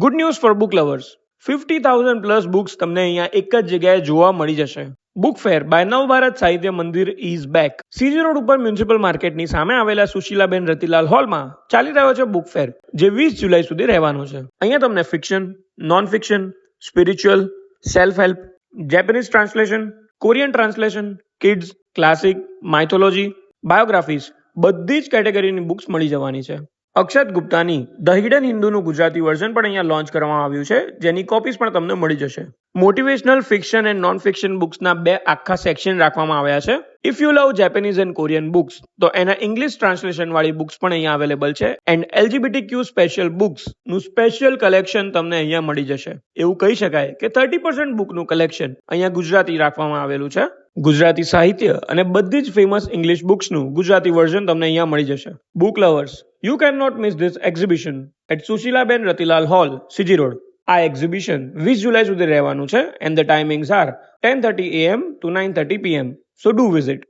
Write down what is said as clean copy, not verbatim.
Good news for book lovers 50,000 plus books તમને અહીંયા એક જ જગ્યાએ જોવા મળી જશે. બુક ફેર બાય નવભારત સાહિત્ય મંદિર ઇઝ બેક. સીજી રોડ ઉપર મ્યુનિસિપલ માર્કેટની સામે આવેલા સુશીલાબેન રતિલાલ હોલમાં ચાલી રહ્યો છે બુક ફેર, જે 20 જુલાઈ સુધી રહેવાનો છે. અહીંયા તમને fiction, non fiction, spiritual, self help, Japanese translation, Korean translation, kids, classic, mythology, biographies બધી જ કેટેગરીની બુક્સ મળી જવાની છે. અક્ષત ગુપ્તાની ધ હિડન હિન્દુનું ગુજરાતી વર્ઝન પણ અહીંયા લોન્ચ કરવામાં આવ્યું છે, જેની કોપીઝ પણ તમને મળી જશે. Motivational fiction and non fiction બુક્સના 2 આખા સેક્શન રાખવામાં આવ્યા છે. If you love Japanese and Korean books તો એના ઇંગ્લિશ ટ્રાન્સલેશન વાળી બુક્સ પણ અહીંયા અવેલેબલ છે. એન્ડ LGBTQ સ્પેશિયલ બુક્સ નું સ્પેશિયલ કલેક્શન તમને અહીંયા મળી જશે. એવું કહી શકાય કે 30% બુકનું કલેક્શન અહીંયા ગુજરાતી રાખવામાં આવેલું છે. ગુજરાતી સાહિત્ય અને બધી જ ફેમસ ઇંગ્લિશ બુક્સનું ગુજરાતી વર્ઝન તમને અહીંયા મળી જશે. Book lovers, you can not miss this exhibition at Sushilaben Ratilal hall, CG road. આ એક્ઝિબિશન 20 જુલાઈ સુધી રહેવાનું છે and the timings are 10:30 AM to 9:30 PM. So do visit.